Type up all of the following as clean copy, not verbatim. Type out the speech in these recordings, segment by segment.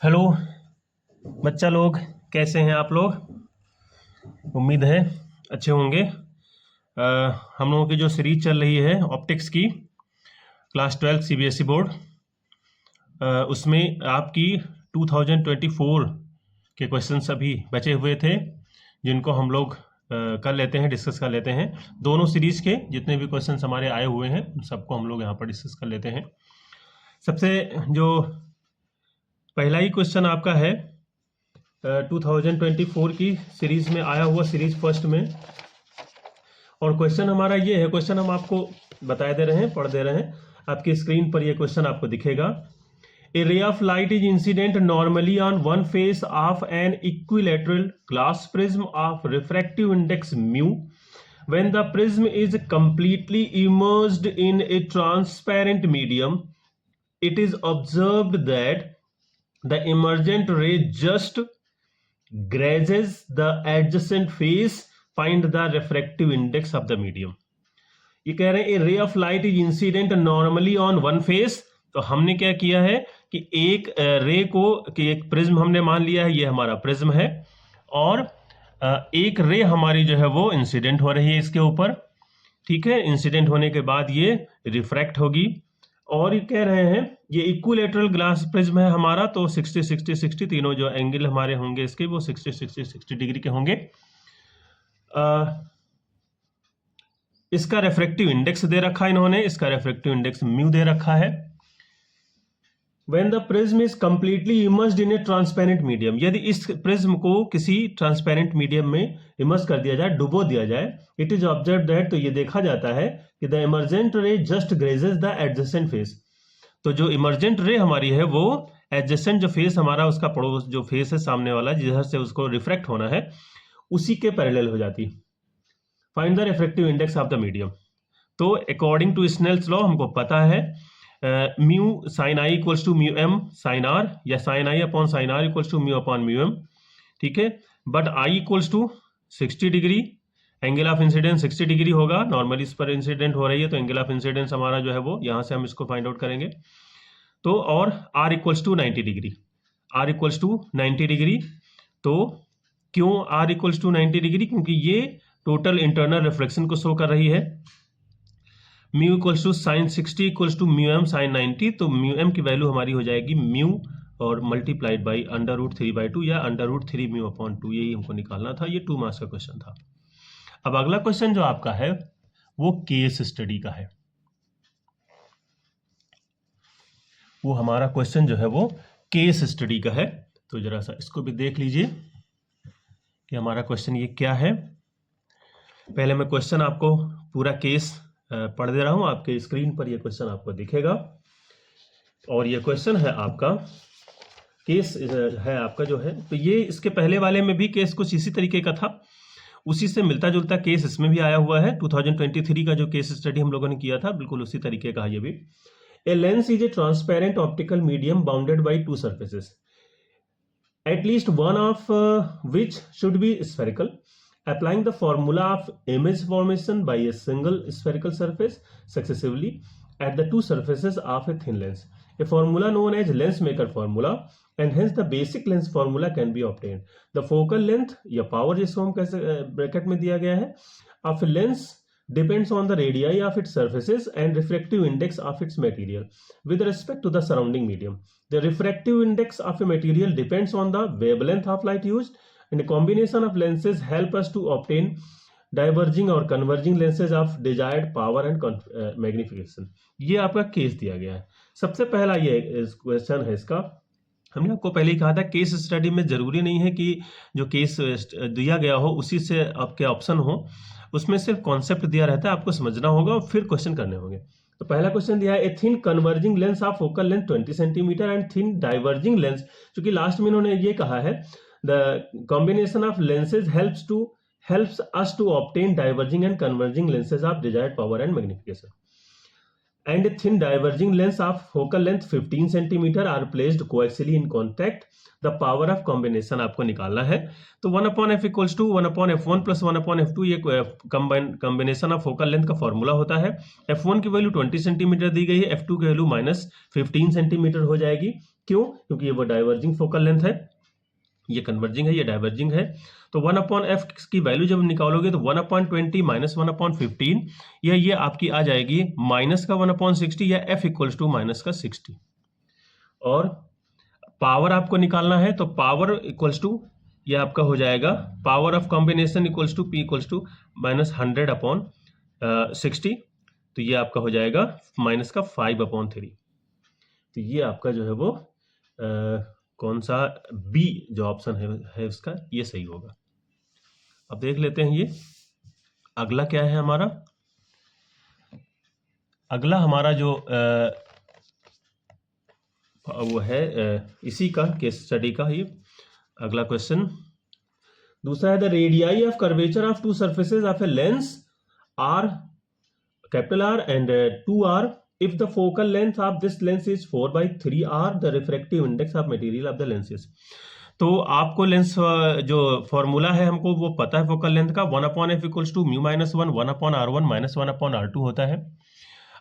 Hello बच्चा लोग, कैसे हैं आप लोग? उम्मीद है अच्छे होंगे। हम लोगों की जो सीरीज चल रही है ऑप्टिक्स की, क्लास 12 सीबीएसई बोर्ड, उसमें आपकी 2024 के क्वेश्चंस अभी बचे हुए थे, जिनको हम लोग कर लेते हैं, डिस्कस कर लेते हैं। दोनों सीरीज के जितने भी क्वेश्चंस हमारे आए हुए हैं उन सबको हम लोग यहाँ पर डिस्कस कर लेते हैं। सबसे जो पहला ही क्वेश्चन आपका है 2024 की सीरीज में आया हुआ, सीरीज फर्स्ट में, और क्वेश्चन हमारा ये है। क्वेश्चन हम आपको बता दे रहे हैं, पढ़ दे रहे हैं। आपकी स्क्रीन पर ये क्वेश्चन आपको दिखेगा। A ray of light is incident normally on one face of an equilateral glass prism of refractive index mu when the prism is completely immersed in a transparent medium. It is observed that the emergent ray just grazes the adjacent face. Find the refractive index of the medium. ये कह रहे हैं a ray of light is incident normally on one face. तो हमने क्या किया है कि एक रे को, कि एक प्रिज्म हमने मान लिया है, ये हमारा प्रिज्म है, और एक रे हमारी जो है वो इंसिडेंट हो रही है इसके ऊपर। ठीक है, इंसिडेंट होने के बाद ये रिफ्रैक्ट होगी, और ये कह रहे हैं ये इक्विलैटरल ग्लास प्रिज्म है हमारा, तो 60 60 60 तीनों जो एंगल हमारे होंगे इसके वो 60 60 60 डिग्री के होंगे। इसका रेफ्रेक्टिव इंडेक्स दे रखा है इन्होंने, इसका रेफ्रेक्टिव इंडेक्स म्यू दे रखा है। When the prism is completely immersed in a transparent medium, यदि इस प्रिज्म को किसी ट्रांसपेरेंट मीडियम में इमर्स कर दिया जाए, डुबो दिया जाए, इट इज ऑब्जर्व्ड दैट, तो ये देखा जाता है कि the emergent ray just grazes the adjacent face. तो जो इमर्जेंट रे हमारी है वो एडजेसेंट जो फेस हमारा, उसका पड़ोस जो फेस है सामने वाला, जिधर से उसको रिफ्रेक्ट होना है, उसी के पैरेलल हो जाती। Find the refractive index of the medium. तो अकॉर्डिंग टू स्नेल्स लॉ हमको पता है mu sine I equals to mu M sine R, या sine I upon sine R equals to mu upon mu M. ठीक है, but I equals to 60 degree, angle of incidence 60 degree होगा। Normally इस पर incident हो रही है, तो एंगल ऑफ इंसिडेंस हमारा जो है वो यहाँ से हम इसको फाइंड आउट करेंगे। तो और R equals to 90 degree, R equals to 90 degree. तो क्यों आर इक्वल्स टू 90 डिग्री? क्योंकि ये टोटल इंटरनल रिफ्लेक्शन को शो कर रही है। Mu equals to sine 60 equals to mu M sine 90, तो म्यू एम की वैल्यू हमारी हो जाएगी म्यू और मल्टीप्लाइड बाई √3/2 या √3 म्यू अपॉन 2, यही हमको निकालना था। ये 2 मार्क्स का क्वेश्चन था। अब अगला क्वेश्चन जो आपका है वो केस स्टडी का है। वो हमारा क्वेश्चन जो है वो केस स्टडी का है। तो जरा सा इसको भी देख लीजिए कि हमारा क्वेश्चन ये क्या है। पहले मैं क्वेश्चन आपको पूरा केस पढ़ दे रहा हूं, आपके स्क्रीन पर ये क्वेश्चन आपको दिखेगा। और ये क्वेश्चन है आपका, केस है आपका जो है, तो ये इसके पहले वाले में भी केस कुछ इसी तरीके का था, उसी से मिलता जुलता केस इसमें भी आया हुआ है। 2023 का जो केस स्टडी हम लोगों ने किया था, बिल्कुल उसी तरीके का है ये भी। A lens is a transparent optical medium bounded by 2 surfaces, at least one of which should be spherical. Applying the formula of image formation by a single spherical surface successively at the 2 surfaces of a thin lens, a formula known as lens maker formula, and hence the basic lens formula can be obtained. The focal length या power जिसको हम कैसे bracket में दिया गया है of a lens depends on the radii of its surfaces and refractive index of its material with respect to the surrounding medium. The refractive index of a material depends on the wavelength of light used, and a combination of lenses help us to obtain diverging और converging lenses of desired power and magnification. ये आपका case दिया गया है। सबसे पहला ये question है इसका, हमने आपको पहले ही कहा था केस स्टडी में जरूरी नहीं है कि जो केस दिया गया हो उसी से आपके ऑप्शन हो, उसमें सिर्फ कॉन्सेप्ट दिया रहता है, आपको समझना होगा और फिर क्वेश्चन करने होंगे। तो पहला क्वेश्चन दिया है, a thin converging lens of focal length 20 centimetre and thin diverging lens, क्योंकि लास्ट में इन्होंने ये कहा है the combination of lenses helps us to obtain diverging and converging lenses of desired power and magnification. And a thin diverging lens of focal length 15 centimeter are placed coaxially in contact. The power of combination आपको निकालना है। तो 1/f equals to 1/f1 plus 1/f2, ये combination of focal length का formula होता है। f1 की value 20 centimetre दी गई है, f2 की वैल्यू -15 सेंटीमीटर हो जाएगी। क्यों? क्योंकि ये वो डाइवर्जिंग फोकल लेंथ है, ये कन्वर्जिंग है, ये डाइवर्जिंग है। तो 1/f की वैल्यू जब निकालोगे तो 1/20 माइनस 1/15, या ये आपकी आ जाएगी माइनस का 1/60 या f इक्वल्स टू माइनस का 60। और पावर आपको निकालना है तो पावर इक्वल्स टू ये आपका हो जाएगा power of combination equals to p equals to minus 100/60। तो ये आपका हो जाएगा माइनस का 5/3। तो ये आपका जो है वो कौन सा बी जो ऑप्शन है उसका ये सही होगा। अब देख लेते हैं ये अगला क्या है हमारा। अगला हमारा जो वो है इसी का केस स्टडी का ही अगला क्वेश्चन दूसरा है the radii of curvature of to surfaces of a lens are capital R and 2r if the focal length of this lens is 4/3r the refractive index of material of the lens is। तो आपको lens जो formula है हमको वो पता है focal length का 1/f equals to mu minus 1 1/r1 minus 1/r2 होता है।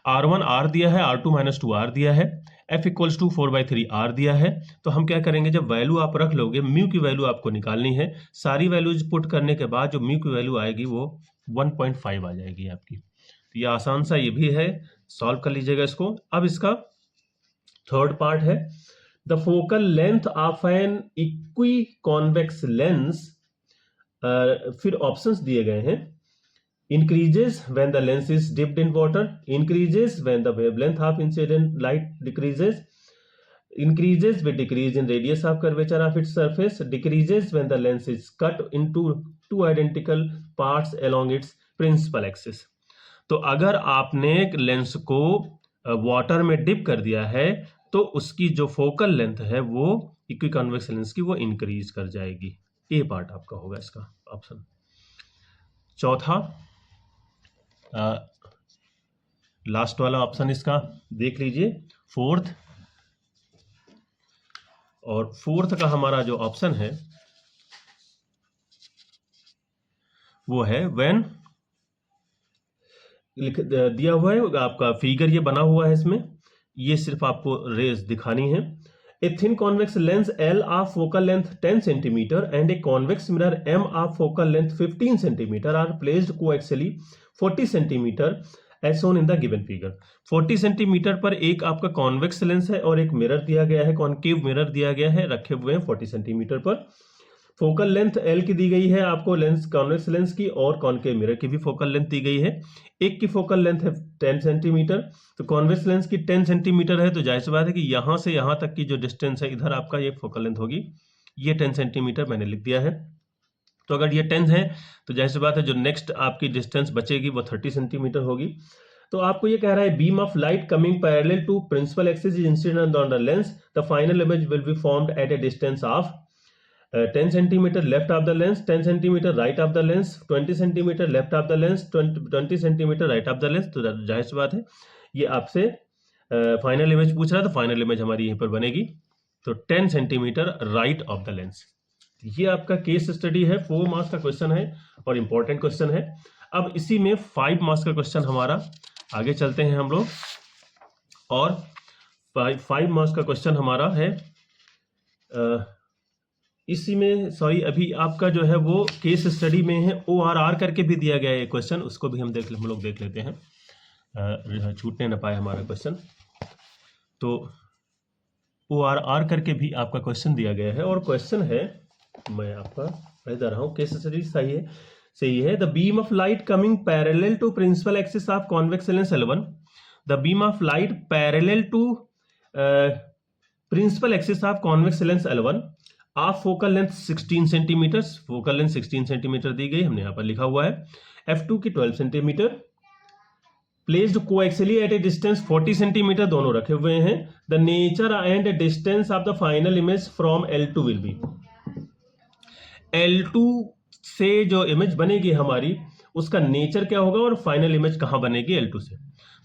r1 r दिया है, r2 माइनस 2r दिया है, f इक्वल्स टू 4/3r दिया है। तो हम क्या करेंगे, जब वैल्यू आप रख लोगे म्यू की वैल्यू आपको निकालनी है, सारी वैल्यूज पुट करने के बाद जो म्यू की वैल्यू आएगी वो 1.5 आ जाएगी आपकी। तो ये आसान सा ये भी है, सॉल्व कर लीजिएगा इसको। अब इसका थर्ड पार्ट है the focal length of an equi convex lens. फिर ऑप्शंस दिए गए हैं increases when the lens is dipped in water, increases when the wavelength of incident light decreases, increases with decrease in radius of curvature of its surface, decreases when the lens is cut into two identical parts along its principal axis। तो अगर आपने lens को water में dip कर दिया है तो उसकी जो फोकल लेंथ है वो इक्विकॉन्वेक्स लेंस की वो इंक्रीज कर जाएगी। ये पार्ट आपका होगा इसका ऑप्शन। चौथा लास्ट वाला ऑप्शन इसका देख लीजिए फोर्थ, और फोर्थ का हमारा जो ऑप्शन है वो है व्हेन दिया हुआ है आपका फिगर, ये बना हुआ है इसमें, ये सिर्फ आपको रेस दिखानी है। A thin convex lens L of focal length 10 cm and a convex mirror M of focal length 15 cm are placed coaxially 40 cm as shown in the given figure। 40 cm पर एक आपका कॉन्वेक्स लेंस है और एक mirror दिया गया है, concave mirror दिया गया है, रखे हुए हैं 40 सेंटीमीटर पर। फोकल लेंथ L की दी गई है आपको लेंस कॉन्वेक्स लेंस की, और कॉन्केव मिरर की भी फोकल लेंथ दी गई है। एक की फोकल लेंथ है 10 सेंटीमीटर, तो कॉन्वेक्स लेंस की 10 सेंटीमीटर है, तो जाहिर सी बात है कि यहाँ से यहाँ तक की जो डिस्टेंस है इधर आपका ये फोकल लेंथ होगी, ये 10 सेंटीमीटर मैंने लिख दिया है। तो अगर ये 10 है तो जाहिर सी बात है जो नेक्स्ट आपकी डिस्टेंस बचेगी वो 30 सेंटीमीटर होगी। तो आपको ये कह रहा है beam of light coming parallel to principal axis is incident on the lens, the final image will be formed at a distance of 10 centimeter left of the lens, 10 centimeter right of the lens, 20 centimeter left of the lens, 20 centimeter right of the lens। तो जाहिर सी बात है ये आपसे final image पूछ रहा है, तो फाइनल इमेज हमारी यहीं पर बनेगी। तो 10 centimetre right of the lens. ये आपका केस स्टडी है, 4 मार्क्स का क्वेश्चन है और इंपॉर्टेंट क्वेश्चन है। अब इसी में 5 मार्क्स का क्वेश्चन हमारा आगे चलते हैं हम लोग, और 5 मार्क्स का क्वेश्चन हमारा है इसी में, सॉरी अभी आपका जो है वो केस स्टडी में है, ORR करके भी दिया गया है क्वेश्चन, उसको भी हम लोग देख लेते हैं, छूटने ना पाए हमारा क्वेश्चन। तो ORR करके भी आपका क्वेश्चन दिया गया है, और क्वेश्चन है मैं आपका बता रहा हूँ, केस स्टडी सही है। The beam of light coming parallel to principal axis of convex lens L1, the beam of light parallel to principal axis of convex lens L1 of focal length 16 centimetre, focal length 16 centimetre दी गई, हमने यहाँ पर लिखा हुआ है। f2 की 12 centimetre, placed coaxially at a distance 40 centimetre, दोनों रखे हुए हैं। The nature and distance of the final image from L2 will be, L2 से जो इमेज बनेगी हमारी उसका नेचर क्या होगा और फाइनल इमेज कहाँ बनेगी L2 से।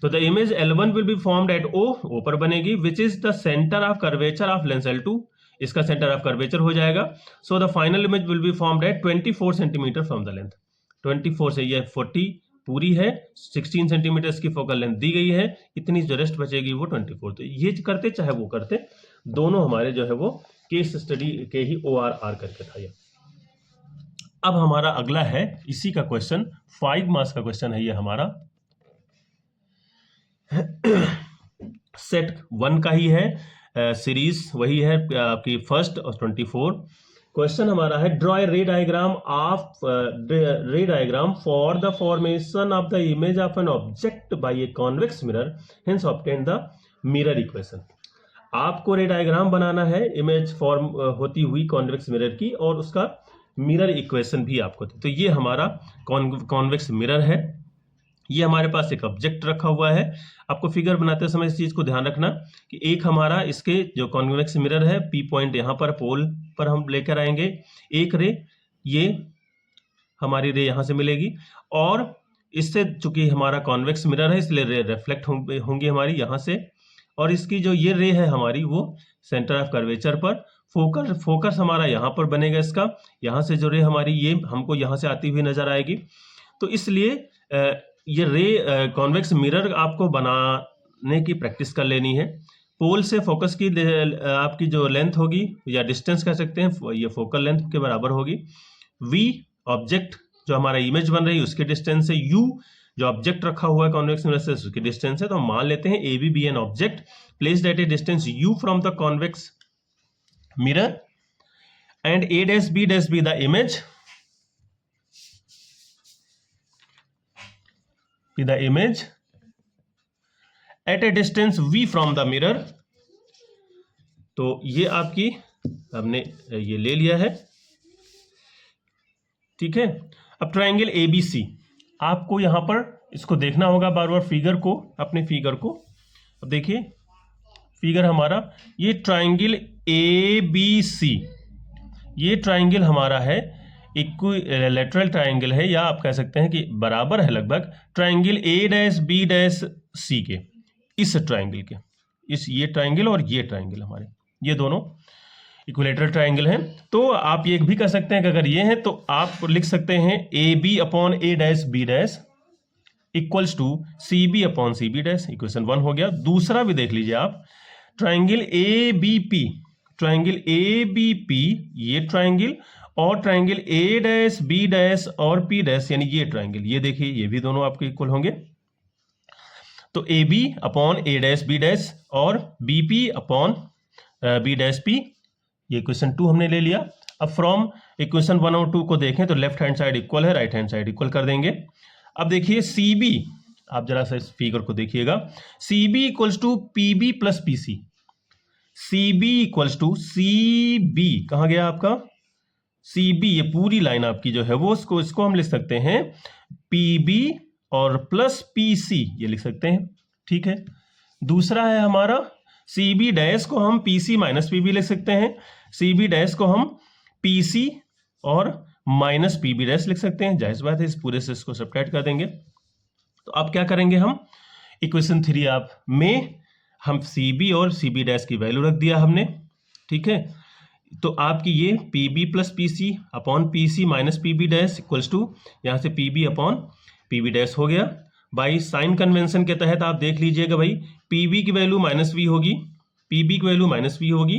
तो the image L1 will be formed eight O पर बनेगी, which is the centre of curvature of lens L2, इसका सेंटर ऑफ कर्वेचर हो जाएगा। So the final image will be formed eight 24 centimetre from the length. 24 से ये 40 पूरी है, 16 centimetre की फोकल लेंथ दी गई है, इतनी जो रेस्ट बचेगी वो 24। तो ये करते चाहे वो करते, दोनों हमारे जो है वो केस स्टडी के ही ORR करके था ये। अब हमारा अगला है इसी का क्वेश्चन, 5 मार्क्स का क्वेश्चन है ये हमारा, सेट 1 का ही है, सीरीज वही है आपकी फर्स्ट और 24। क्वेश्चन हमारा है ड्रॉ ए रे diagram for the formation of the image of an object by a convex mirror, hence obtain the mirror equation. आपको रे डायग्राम बनाना है इमेज फॉर्म होती हुई कॉन्वेक्स मिरर की, और उसका मिरर इक्वेशन भी आपको। तो ये हमारा कॉन्वेक्स मिरर है, ये हमारे पास एक ऑब्जेक्ट रखा हुआ है। आपको फिगर बनाते समय इस चीज को ध्यान रखना कि एक हमारा इसके जो कॉन्वेक्स मिरर है, पी पॉइंट यहाँ पर पोल पर हम लेकर आएंगे, एक रे, ये हमारी रे यहाँ से मिलेगी, और इससे चूंकि हमारा कॉन्वेक्स मिरर है इसलिए रे रिफ्लेक्ट होंगी हमारी यहाँ से, और इसकी जो ये रे है हमारी वो सेंटर ऑफ कर्वेचर पर, फोकस हमारा यहाँ पर बनेगा इसका, यहाँ से जो रे हमारी ये हमको यहाँ से आती हुई नजर आएगी। तो इसलिए ये रे कॉन्वेक्स मिरर आपको बनाने की प्रैक्टिस कर लेनी है। पोल से फोकस की आपकी जो लेंथ होगी या डिस्टेंस कह सकते हैं, ये फोकल लेंथ के बराबर होगी। v ऑब्जेक्ट जो हमारा इमेज बन रही है उसकी डिस्टेंस है, u जो ऑब्जेक्ट रखा हुआ है कॉन्वेक्स मिरर से उसकी डिस्टेंस है। तो हम मान लेते हैं A B an object placed at a distance u from the convex mirror and a dash b dash be the image at a distance v from the mirror। तो ये आपकी हमने ये ले लिया है, ठीक है। अब ट्राइंगल ABC आपको यहां पर इसको देखना होगा बार बार फिगर को, अपने फिगर को। अब देखिए फिगर हमारा ये ट्राइंगल ABC, ये ट्राइंगल हमारा है इक्विलैटरल ट्राइंगल है, या आप कह सकते हैं कि बराबर है लगभग ट्राइंगल A-B-C के, इस ट्राइंगल के, इस ये ट्राइंगल और ये ट्राइंगल हमारे ये दोनों इक्विलैटरल ट्राइंगल हैं। तो आप ये भी कह सकते हैं कि अगर ये है तो आप लिख सकते हैं AB upon A-B- equals to CB upon CB-। Equation 1 हो गया। दूसरा भी देख लीजिए आप, ट्राइंगल ABP, ट्राइंगल ABP ये ट्राइंगल, और ट्राइंगल A-B- और P- यानी ये ट्राइंगल, ये देखिए ये भी दोनों आपके इक्वल होंगे। तो AB अपॉन A-B- और BP अपॉन B-P, ये इक्वेशन 2 हमने ले लिया। अब फ्रॉम इक्वेशन 1 और 2 को देखें तो लेफ्ट हैंड साइड इक्वल है, राइट हैंड साइड इक्वल कर देंगे। अब देखिए CB, आप जरा सा इस फिगर को देखिएगा, CB equals to PB plus PC, CB equals to CB, कहाँ गया आपका CB, ये पूरी लाइन आपकी जो है वो इसको हम लिख सकते हैं PB और प्लस PC, ये लिख सकते हैं, ठीक है। दूसरा है हमारा CB डैश को हम PC माइनस PB लिख सकते हैं, CB डैश को हम PC और माइनस PB डैश लिख सकते हैं। जाहिर बात है इस पूरे से इसको सब्ट्रैक्ट कर देंगे। तो अब क्या करेंगे हम, इक्वेशन 3 आप में हम CB और CB डैश की वैल्यू रख दिया हमने, ठीक है। तो आपकी ये PB plus PC upon PC minus PB dash equals to यहाँ से PB अपॉन PB डैश हो गया। बाई साइन कन्वेंशन के तहत आप देख लीजिएगा भाई, PB की वैल्यू माइनस V होगी, PB की वैल्यू माइनस V होगी,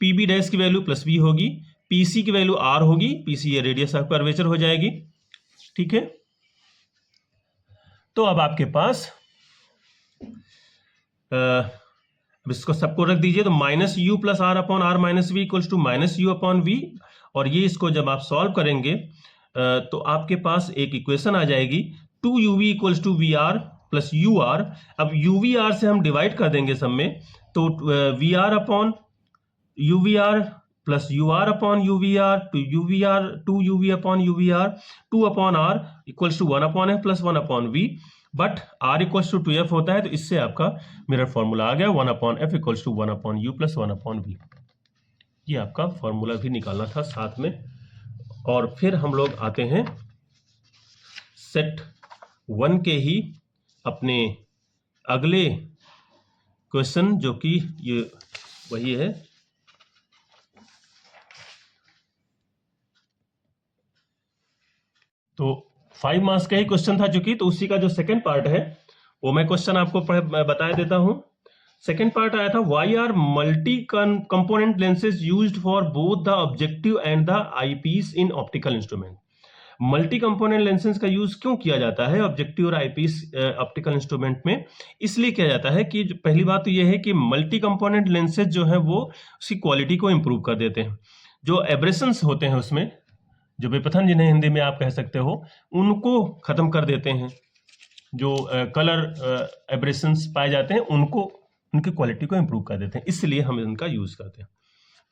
PB डैश की वैल्यू प्लस V होगी, PC की वैल्यू R होगी, PC ये रेडियस ऑफ कर्वेचर हो जाएगी, ठीक है। तो अब आपके पास अब इसको सबको रख दीजिए, तो minus U plus R upon R minus V equals to minus U upon V, और ये इसको जब आप सॉल्व करेंगे तो आपके पास एक इक्वेशन आ जाएगी 2uv equals to V R plus U R. अब यू वी आर से हम डिवाइड कर देंगे सब में, तो V R upon U V R plus U R upon U V R, two U V R, two U V upon U V R, 2 upon R equals to 1 upon F plus 1 upon V, but R equals to 2f होता है, तो इससे आपका mirror formula आ गया 1 upon F equals to 1 upon U plus 1 upon V. ये आपका formula भी निकालना था साथ में। और फिर हम लोग आते हैं सेट 1 के ही अपने अगले क्वेश्चन, जो कि ये वही है, तो 5 मार्क्स का ही क्वेश्चन था चूंकि, तो उसी का जो सेकंड पार्ट है वो मैं क्वेश्चन आपको बता देता हूं। सेकेंड पार्ट आया था why are multi component lenses used for both the objective and the eyepiece in optical instrument. Multi component lenses का यूज क्यों किया जाता है ऑब्जेक्टिव और आईपीस ऑप्टिकल इंस्ट्रूमेंट में? इसलिए किया जाता है कि पहली बात तो यह है कि मल्टी कंपोनेंट लेंसेज जो है वो उसकी क्वालिटी को इंप्रूव कर देते हैं। जो एब्रेशंस होते हैं उसमें, जो विपथन जिन्हें हिंदी में आप कह सकते हो, उनको खत्म कर देते हैं। जो कलर एब्रेशंस पाए जाते हैं उनको, उनकी क्वालिटी को इंप्रूव कर देते हैं, इसलिए हम इनका यूज करते हैं।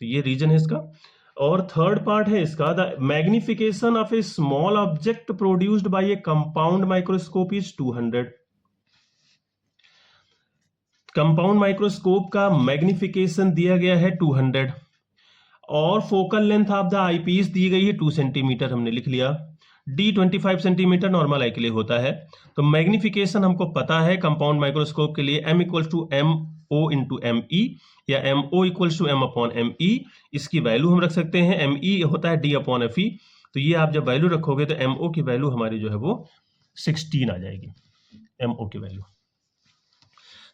तो ये रीजन है इसका। और थर्ड पार्ट है इसका, the magnification of a small object produced by a compound microscope is 200। Compound microscope का मैग्निफिकेशन दिया गया है 200 और focal length of the eyepiece दी गई है 2 सेंटीमीटर, हमने लिख लिया। डी 25 सेंटीमीटर नॉर्मल आई के लिए होता है। तो मैग्निफिकेशन हमको पता है कंपाउंड माइक्रोस्कोप के लिए m equal to M O into M E या M O equal to M upon M E. इसकी वैल्यू हम रख सकते हैं, एम ई होता है डी अपॉन एफ ई। तो ये आप जब वैल्यू रखोगे तो एम ओ की वैल्यू हमारी जो है वो 16 आ जाएगी, एम ओ की वैल्यू।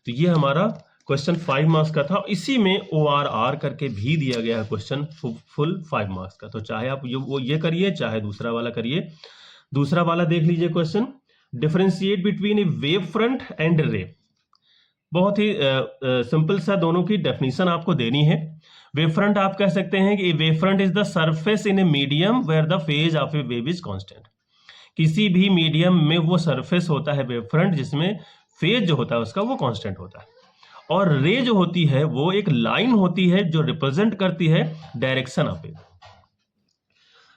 तो ये हमारा क्वेश्चन 5 मार्क्स का था। इसी में ORR करके भी दिया गया है क्वेश्चन फुल 5 मार्क्स का। तो चाहे आप ये करिए, चाहे दूसरा वाला करिए। दूसरा वाला देख लीजिए क्वेश्चन, डिफरेंशिएट बिटवीन ए वेव फ्रंट एंड रे। बहुत ही सिंपल सा दोनों की डेफिनेशन आपको देनी है। वेव फ्रंट आप कह सकते हैं कि wave front is the surface in a medium where the phase of a wave is constant. किसी भी मीडियम में वो सरफेस होता है वेव फ्रंट जिसमें फेज जो होता है उसका वो कांस्टेंट होता है। और रे जो होती है वो एक लाइन होती है जो रिप्रेजेंट करती है डायरेक्शन ऑफ वेव।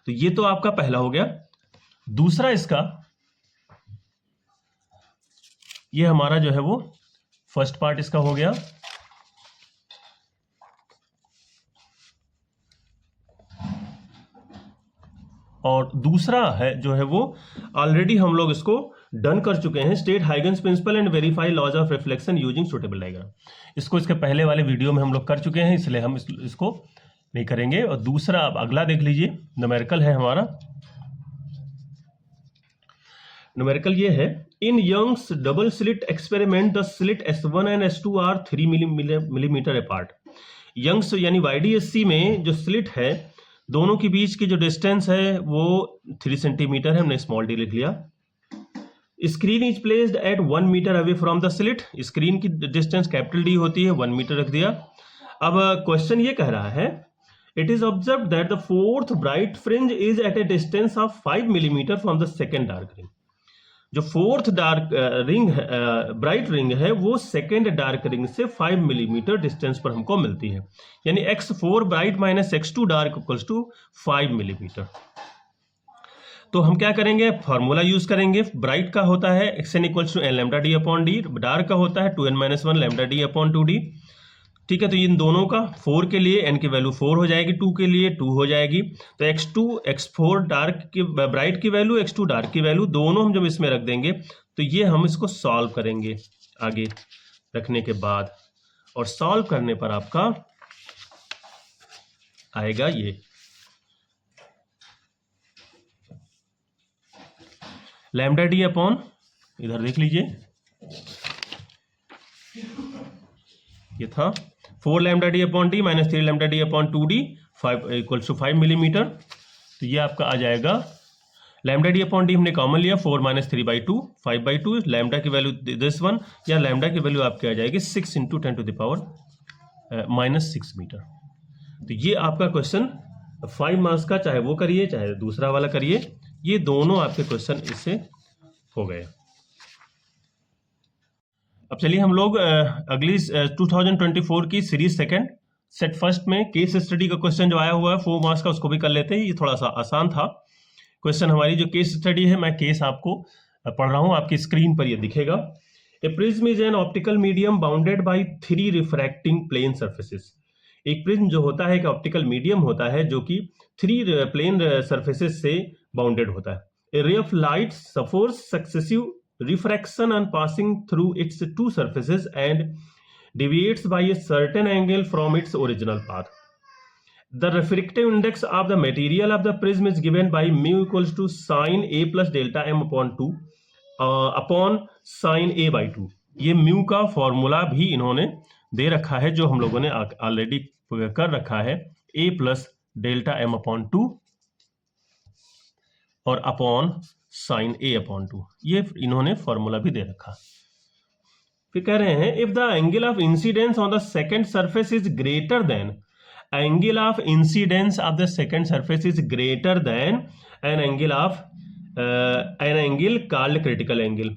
तो ये तो आपका पहला हो गया। दूसरा इसका, ये हमारा जो है वो फर्स्ट पार्ट इसका हो गया। और दूसरा है जो है वो ऑलरेडी हम लोग इसको डन कर चुके हैं, state Huygens principle and verify laws of reflection using suitable diagram. इसको इसके पहले वाले वीडियो में हम लोग कर चुके हैं, इसलिए हम इसको नहीं करेंगे। और दूसरा अब अगला देख लीजिए, न्यूमेरिकल है हमारा। न्यूमेरिकल ये है, in Young's double slit experiment the slit S1 and S2 are 3 millimetre apart. Young's यानी YDSC में जो स्लिट है दोनों के बीच की जो डिस्टेंस है वो 3 सेंटीमीटर है, हमने स्मॉल डी लिख लिया। Screen is placed at 1 metre away from the slit. Screen की डिस्टेंस कैपिटल डी होती है, 1 मीटर रख दिया। अब क्वेश्चन ये कह रहा है, it is observed that the fourth bright fringe is at a distance of 5 millimetre from the second dark ring. जो fourth dark ring bright ring है वो सेकेंड डार्क रिंग से 5 मिलीमीटर डिस्टेंस पर हमको मिलती है, यानी x4 bright minus x2 dark equals to 5 millimetre. तो हम क्या करेंगे, फॉर्मूला यूज करेंगे। ब्राइट का होता है xn equals to n lambda D upon D, dark का होता है 2n-1 lambda D upon 2d। ठीक है, तो इन दोनों का 4 के लिए n की वैल्यू 4 हो जाएगी, 2 के लिए 2 हो जाएगी। तो x4 डार्क की ब्राइट की वैल्यू, x2 डार्क की वैल्यू, दोनों हम जब इसमें रख देंगे तो ये हम इसको सॉल्व करेंगे आगे रखने के बाद। और सॉल्व करने पर आपका आएगा ये लैम्डा डी अपॉन, इधर देख लीजिए ये था 4 lambda D upon D minus 3 lambda D upon 2d 5 equals to 5 millimetre. तो ये आपका आ जाएगा, लैम्डा डी अपॉन डी हमने कॉमन लिया, 4 माइनस 3/2 5/2, लैम्डा की वैल्यू दिस वन, या लैम्डा की वैल्यू आपकी आ जाएगी 6 into 10 to the power -6 metre. तो ये आपका क्वेश्चन 5 मार्क्स का, चाहे वो करिए चाहे दूसरा वाला करिए, ये दोनों आपके क्वेश्चन इससे हो गए। अब चलिए हम लोग अगली 2024 की सीरीज सेकंड सेट फर्स्ट में केस स्टडी का क्वेश्चन जो आया हुआ है 4 मार्क्स का, उसको भी कर लेते हैं। ये थोड़ा सा आसान था क्वेश्चन। हमारी जो केस स्टडी है, मैं केस आपको पढ़ रहा हूं, आपकी स्क्रीन पर ये दिखेगा। A prism is an optical medium bounded by 3 refracting plane surfaces. एक प्रिज्म जो होता है एक ऑप्टिकल मीडियम होता है जो कि 3 प्लेन सर्फेसेस से बाउंडेड होता है। A ray of light suffers successive refraction on passing through its 2 surfaces and deviates by a certain angle from its original path. The refractive index of the material of the prism is given by mu equals to sin a plus delta m upon 2 upon sin a by 2। ये mu का formula भी इन्होंने दे रखा है जो हम लोगों ने ऑलरेडी कर रखा है, a plus delta M upon 2 और अपॉन साइन a अपॉन 2, ये इन्होंने फॉर्मूला भी दे रखा। फिर कह रहे हैं if the angle of incidence on the second surface is greater then, angle of incidence of the second surface is greater then an angle called critical angle,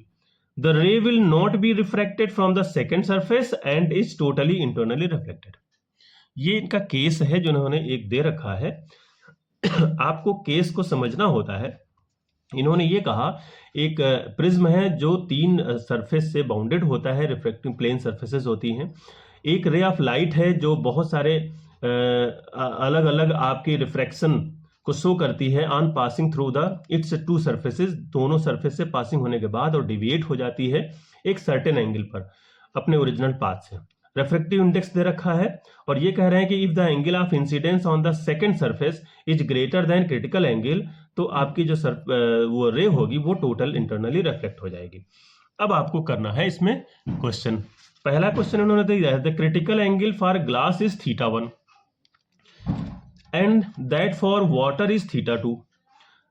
the रे will not be refracted from the second surface and is totally internally reflected. ये इनका case है जो उन्होंने एक दे रखा है। आपको केस को समझना होता है। इन्होंने ये कहा एक प्रिज्म है जो 3 सरफेस से बाउंडेड होता है, रिफ्रैक्टिंग प्लेन सरफेसेस होती हैं। एक रे ऑफ लाइट है जो बहुत सारे अलग अलग आपके रिफ्रैक्शन को शो करती है on passing through the it's 2 surfaces, दोनों सरफेस से पासिंग होने के बाद और डिविएट हो जाती है एक सर्टेन एंगल पर अपने ओरिजिनल पाथ से। रिफ्रैक्टिव इंडेक्स दे रखा है और ये कह रहे हैं कि if the angle of incidence on the second surface is greater than critical angle, तो आपकी जो वो रे होगी वो टोटल इंटरनली रिफ्लेक्ट हो जाएगी। अब आपको करना है इसमें क्वेश्चन। पहला क्वेश्चन उन्होंने दिया है the critical angle for glass is θ1 and that for water is θ2,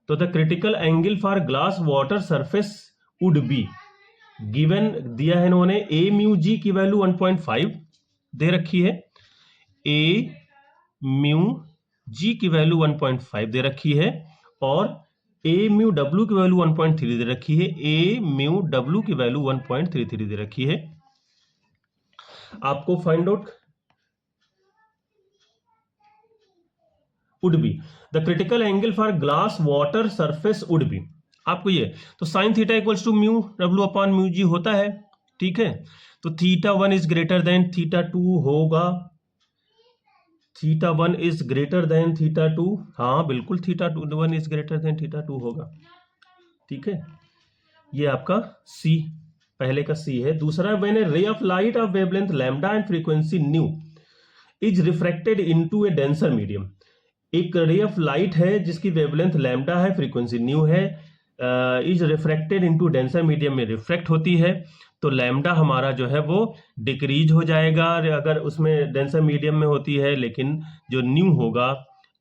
तो the critical angle for glass water surface would be given, दिया है इन्होंने a म्यू g की वैल्यू 1.5 दे रखी है, a म्यू g की वैल्यू 1.5 दे रखी है और a म्यू w की वैल्यू 1.3 दे रखी है, a म्यू w की वैल्यू 1.33 दे रखी है। आपको find out would be the critical angle for glass water surface would be, आपको ये तो sine theta equals to mu W upon mu G होता है, ठीक है। तो θ1 इज ग्रेटर देन θ2 होगा, θ1 इज ग्रेटर देन θ2, हाँ बिल्कुल θ1 इज ग्रेटर देन θ2 होगा, ठीक है। ये आपका C, पहले का C है। दूसरा when A ray of light of wavelength lambda and frequency new is refracted into A denser medium, एक रे ऑफ लाइट है जिसकी वेवलेंथ लैम्डा है, फ्रीक्वेंसी न्यू है, is refracted into denser medium में रिफ्रैक्ट होती है, तो लैम्डा हमारा जो है वो डिक्रीज हो जाएगा अगर उसमें डेंसर मीडियम में होती है, लेकिन जो न्यू होगा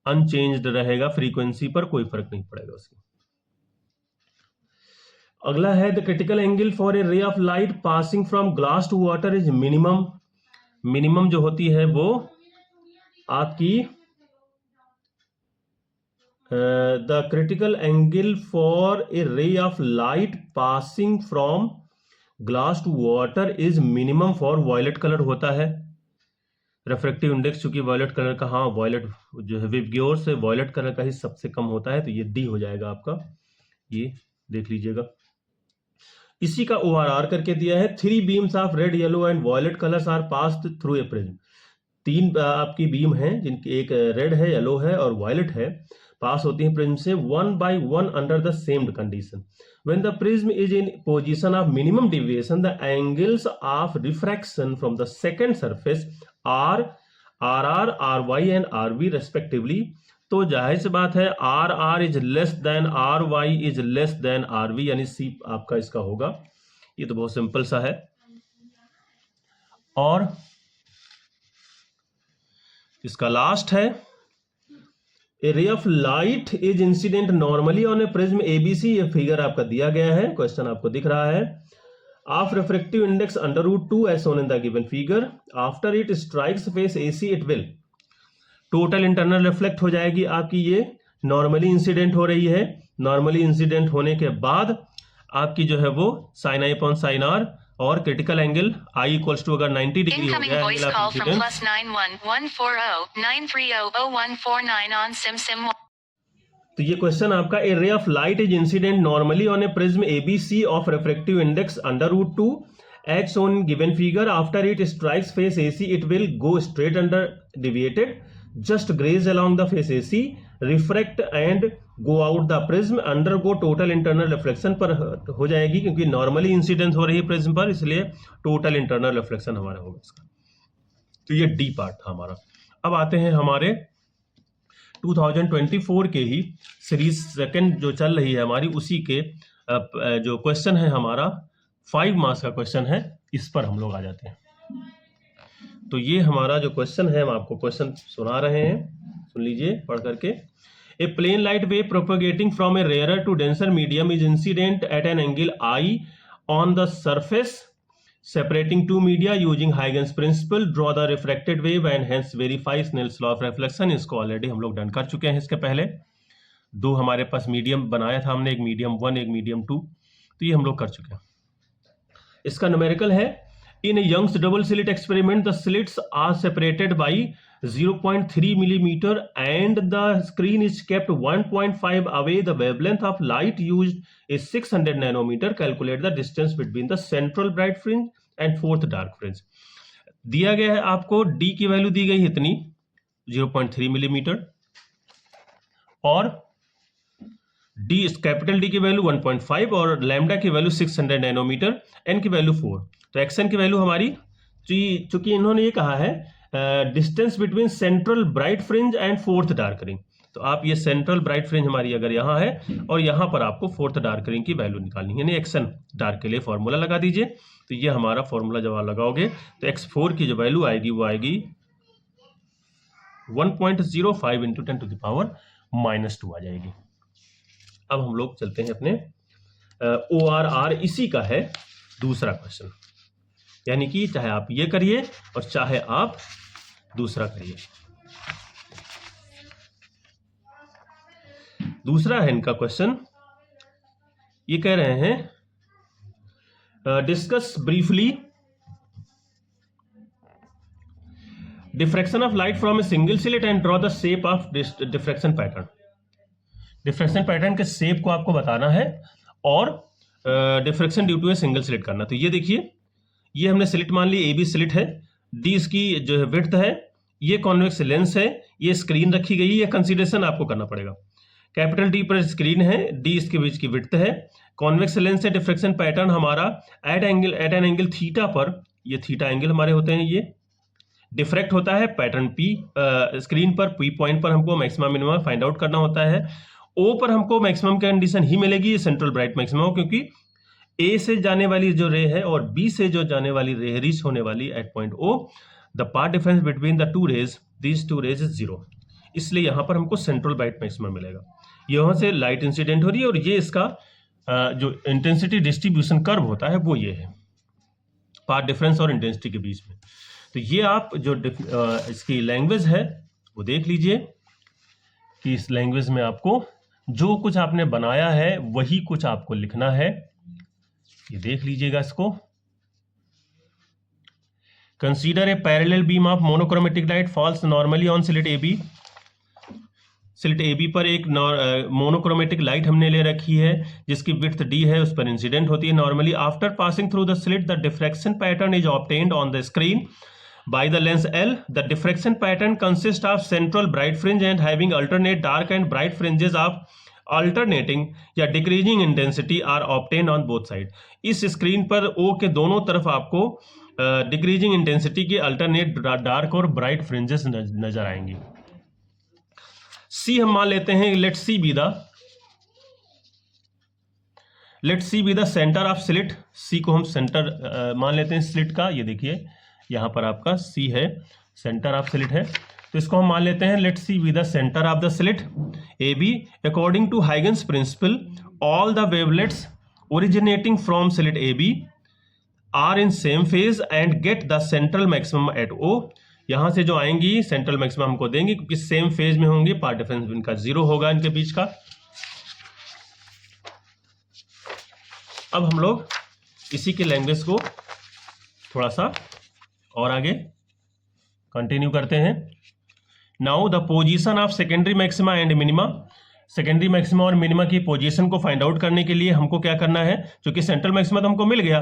अनचेंज्ड रहेगा, फ्रीक्वेंसी पर कोई फर्क नहीं पड़ेगा उसकी। अगला है the critical angle for a ray of light passing from glass to water is minimum, minimum जो होती है वो आपकी the critical angle for a ray of light passing from glass to water is minimum for violet color होता है। Refractive index चूंकि violet colour का, हाँ वॉयलेट जो है विबग्योर से वॉयलेट कलर का ही सबसे कम होता है, तो ये डी हो जाएगा आपका, ये देख लीजिएगा। इसी का ORR करके दिया है 3 beams of red yellow and violet colours are passed through a prism, 3 आपकी बीम हैं जिनकी एक रेड है, येलो है और वॉयलेट है, पास होती है प्रिज्म से 1 by 1 under the same condition. When the prism is in position of minimum deviation, the angles of refraction from the second surface are RR, RY and RV respectively। तो जाहिर सी बात है RR is less than RY is less than RV, यानी C आपका इसका होगा। ये तो बहुत सिंपल सा है। और इसका लास्ट है a ray of light is incident normally on a prism ABC, ये फिगर आपका दिया गया है, क्वेश्चन आपको दिख रहा है, of refractive index √2 as shown in the given figure, after it strikes face AC it will total internal reflect हो जाएगी आपकी, ये नॉर्मली इंसिडेंट हो रही है, नॉर्मली इंसिडेंट होने के बाद आपकी जो है वो sine I upon sine R और critical angle I equals to अगर 90 डिग्री हो गया तो ये क्वेश्चन आपका a ray of light is incident normally on a prism ABC of refractive index √2 as shown in given figure, after it strikes face AC it will go straight under deviated, just graze along the face AC, refract and go out the prism, undergo total internal reflection पर हो जाएगी, क्योंकि normally incidence हो रही है prism पर, इसलिए total internal reflection हमारा होगा इसका। तो ये डी पार्ट था हमारा। अब आते हैं हमारे 2024 के ही सीरीज सेकंड जो चल रही है हमारी, उसी के जो क्वेश्चन है हमारा 5 मार्क्स का क्वेश्चन है, इस पर हम लोग आ जाते हैं। तो ये हमारा जो क्वेश्चन है, हम आपको क्वेश्चन सुना रहे हैं, सुन लीजिए पढ़ करके। A plane light wave propagating from a rarer to denser medium is incident at an angle I on the surface separating two media using Huygens principle. Draw the refracted wave and hence verify Snell's law of reflection. इसको already हम लोग done कर चुके हैं। इसके पहले दो हमारे पास मीडियम बनाया था हमने, एक मीडियम 1 एक मीडियम 2, तो ये हम लोग कर चुके हैं। इसका न्यूमेरिकल है, in Young's double slit experiment the slits are separated by 0.3 millimeter and the screen is kept 1.5 away. The wavelength of light used is 600 nanometer. Calculate the distance between the central bright fringe and fourth dark fringe. दिया गया है आपको, d की value दी गई है इतनी 0.3 millimetre और d capital D की वैल्यू 1.5 और लैम्डा की वैल्यू 600 नैनोमीटर, n की वैल्यू 4। तो xn की वैल्यू हमारी, चूंकि इन्होंने ये कहा है distance between central bright fringe and fourth dark ring, तो आप ये सेंट्रल ब्राइट फ्रिंज हमारी अगर यहाँ है और यहाँ पर आपको फोर्थ डार्क रिंग की वैल्यू निकालनी है, यानी एक्सन डार्क के लिए फॉर्मूला लगा दीजिए। तो ये हमारा फॉर्मूला जब आप लगाओगे तो x4 की जो वैल्यू आएगी वो आएगी 1.05 इंटू 10 टू द पावर -2 आ जाएगी। अब हम लोग चलते हैं अपने ORR, इसी का है दूसरा क्वेश्चन, यानी कि चाहे आप ये करिए और चाहे आप दूसरा करिए। दूसरा है इनका क्वेश्चन, ये कह रहे हैं discuss briefly diffraction of light from a single slit and draw the shape of diffraction pattern. Diffraction pattern के शेप को आपको बताना है और diffraction due to a single slit करना। तो ये देखिए, ये हमने स्लिट मान ली, AB स्लिट है, D इसकी जो है विड्थ है, ये कॉन्वेक्स लेंस है, ये स्क्रीन रखी गई है, ये कंसीडरेशन आपको करना पड़ेगा। कैपिटल D पर स्क्रीन है, D इसके बीच की विड्थ है, कॉन्वेक्स लेंस है, डिफ्रैक्शन पैटर्न हमारा एट एन एंगल थीटा पर, ये थीटा एंगल हमारे होते हैं, ये डिफ्रैक्ट होता है पैटर्न P स्क्रीन पर, P पॉइंट पर हमको मैक्सिमम मिनिमम फाइंड आउट करना होता है। O पर हमको मैक्सिमम कंडीशन ही मिलेगी, ये सेंट्रल ब्राइट मैक्सिमम, क्योंकि A से जाने वाली जो रे है और B से जो जाने वाली रे है, रीच होने वाली at point O, the path difference between the two rays, these two rays is 0, इसलिए यहाँ पर हमको सेंट्रल ब्राइट मैक्सिमम मिलेगा। यहाँ से लाइट इंसिडेंट हो रही है और ये इसका जो इंटेंसिटी डिस्ट्रीब्यूशन कर्व होता है वो ये है, पाथ डिफरेंस और इंटेंसिटी के बीच में। तो ये आप जो इसकी लैंग्वेज है वो देख लीजिए कि इस लैंग्वेज में आपको जो कुछ आपने बनाया है वही कुछ आपको लिखना है, ये देख लीजिएगा इसको। Consider a parallel beam of monochromatic light falls normally on slit AB। Slit AB पर एक मोनोक्रोमेटिक लाइट हमने ले रखी है जिसकी विड्थ D है, उस पर इंसिडेंट होती है normally. After passing through the slit the diffraction pattern is obtained on the screen by the lens L. The diffraction pattern consists of central bright fringe and having alternate dark and bright fringes of alternating या decreasing intensity are obtained on both side. इस screen पर O के दोनों तरफ आपको decreasing intensity के alternate dark और bright fringes नजर आएंगी। C हम मान लेते हैं, let C be the centre of slit. C को हम सेंटर मान लेते हैं स्लिट का, ये देखिए यहाँ पर आपका C है, सेंटर ऑफ स्लिट है, तो इसको हम मान लेते हैं let C be the centre of the slit AB। According to Huygens principle all the wavelets originating from slit AB are in same phase and get the central maximum at O। यहाँ से जो आएंगी central maximum हमको देंगे क्योंकि same phase में होंगे, path difference इनका 0 होगा इनके बीच का। अब हम लोग इसी के लैंग्वेज को थोड़ा सा और आगे कंटिन्यू करते हैं। Now the position of secondary maxima and minima. Secondary maxima और मिनिमा की पोजीशन को फाइंड आउट करने के लिए हमको क्या करना है, क्योंकि सेंट्रल मैक्सिमा तो हमको मिल गया,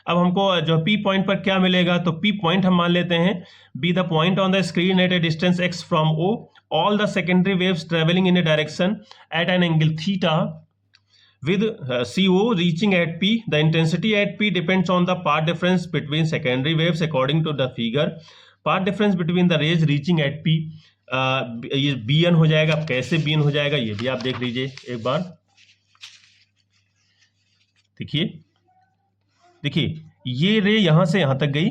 अब हमको जो P पॉइंट पर क्या मिलेगा, तो P पॉइंट हम मान लेते हैं be the point on the screen eight a distance x from O, all the secondary waves travelling in A direction at an angle theta with CO reaching at P. The intensity at P depends on the path difference between secondary waves according to the figure. Path difference between the rays reaching at P ये BN हो जाएगा। अब कैसे BN हो जाएगा ये भी आप देख लीजिए एक बार। देखिए ये रे यहाँ से यहाँ तक गई,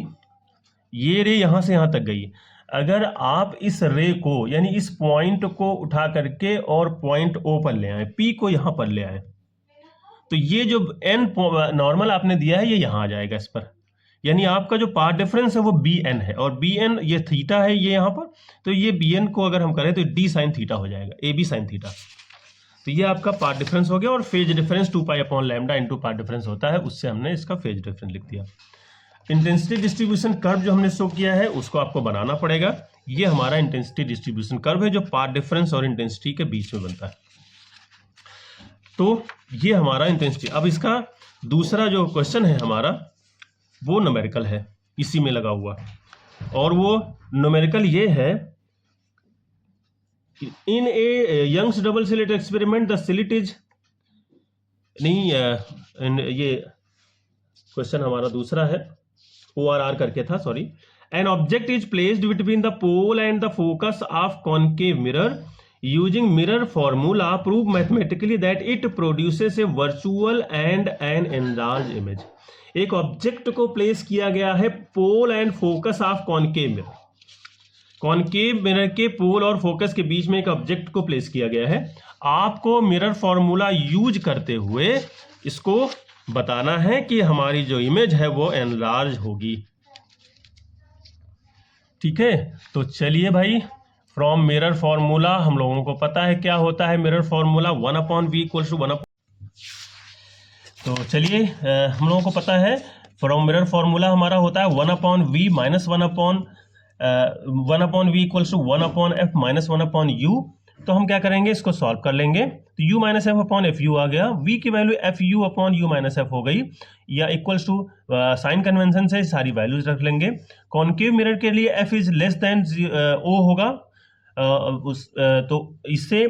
ये रे यहां से यहां तक गई। अगर आप इस रे को यानी इस पॉइंट को उठा करके और पॉइंट ओ पर ले आए, पी को यहां पर ले आए, तो ये जो एन नॉर्मल आपने दिया है ये यहां आ जाएगा इस पर, यानी आपका जो पाथ डिफरेंस है वो बी एन है, और बी एन ये थीटा है ये यहां पर, तो ये बी एन को अगर हम करें तो डी साइन थीटा हो जाएगा, ए बी साइन थीटा। तो ये आपका पाथ डिफरेंस हो गया, और phase difference 2 pi upon lambda into path difference होता है, उससे हमने इसका फेज डिफरेंस लिख दिया। इंटेंसिटी डिस्ट्रीब्यूशन कर्व जो हमने शो किया है उसको आपको बनाना पड़ेगा। ये हमारा इंटेंसिटी डिस्ट्रीब्यूशन कर्व है जो पाथ डिफरेंस और इंटेंसिटी के बीच में बनता है। तो ये हमारा इंटेंसिटी। अब इसका दूसरा जो क्वेश्चन है हमारा वो न्यूमेरिकल है, इसी में लगा हुआ, और वो न्यूमेरिकल ये है, in a Young's double slit experiment the slit is, नहीं ये क्वेश्चन हमारा दूसरा है, ORR करके था, sorry. An object is placed between the pole and the focus of concave mirror using mirror formula prove mathematically that it produces a virtual and an enlarge image. एक object को place किया गया है pole and focus of concave mirror, concave mirror के pole और focus के बीच में एक ऑब्जेक्ट को प्लेस किया गया है। आपको मिरर फॉर्मूला यूज करते हुए इसको बताना है कि हमारी जो इमेज है वो एनलार्ज होगी। ठीक है, तो चलिए भाई, फ्रॉम मिरर फॉर्मूला हम लोगों को पता है क्या होता है mirror formula, 1/v equals to 1। तो चलिए हम लोगों को पता है फ्रॉम मिरर फॉर्मूला हमारा होता है 1/v minus 1/v equals to 1/f minus 1/u। तो हम क्या करेंगे, इसको सॉल्व कर लेंगे, तो u minus F upon F U आ गया, v की value F U upon U minus F हो गई, या इक्वल्स टू साइन कन्वेंशन से सारी वैल्यूज रख लेंगे। कॉनकेव मिरर के लिए f is less than o होगा, तो इससे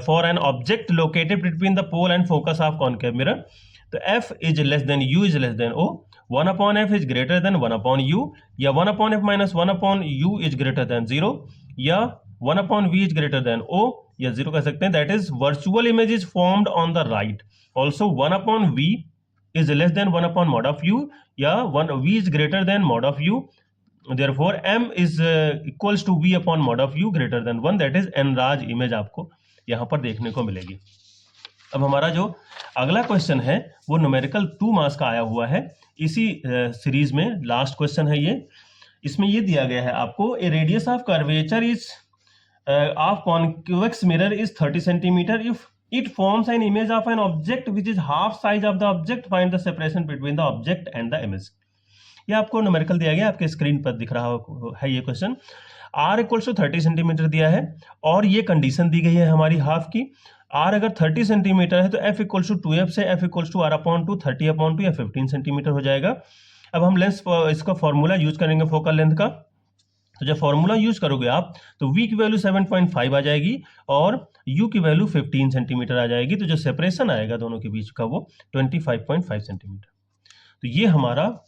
for an object located between the pole and focus of concave mirror, तो f is less than u is less than o, 1/f is greater than 1/u, या 1/f minus 1/u is greater then 0, या 1/v is greater then o, या 0 कह सकते हैं। That is virtual image is formed on the right. Also 1/v is less then 1/mod of u, या v is greater then mod of u, therefore m is equals to v upon mod of u greater than 1, that is enlarged image आपको यहाँ पर देखने को मिलेगी। अब हमारा जो अगला क्वेश्चन है वो न्यूमेरिकल 2 मार्क्स का आया हुआ है, इसी सीरीज में लास्ट क्वेश्चन है ये। इसमें ये दिया गया है आपको, a radius of curvature is of convex mirror is 30 centimetre, if it forms an image of an object which is half size of the object, find the separation between the object and the image. ये आपको numerical दिया गया, आपके screen पर दिख रहा है ये question. r equals to 30 centimetre दिया है, और ये कंडीशन दी गई है हमारी हाफ की। r अगर 30 सेंटीमीटर है तो f इक्वल्स टू 2f से f इक्वल्स टू r/2 30/2 या 15 सेंटीमीटर हो जाएगा। अब हम लेंस इसका फॉर्मूला यूज करेंगे फोकल लेंथ का, तो जब फॉर्मूला यूज करोगे आप तो v की वैल्यू 7.5 आ जाएगी और u की वैल्यू 15 सेंटीमीटर आ जाएगी, तो जो सेपरेशन आएगा दोनों के बीच का वो 25.5 सेंटीमीटर। तो ये हमारा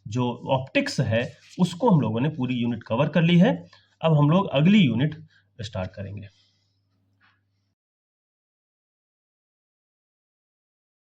जो ऑप्टिक्स है उसको हम लोगों ने पूरी यूनिट कवर कर ली है। अब हम लोग अगली यूनिट स्टार्ट करेंगे।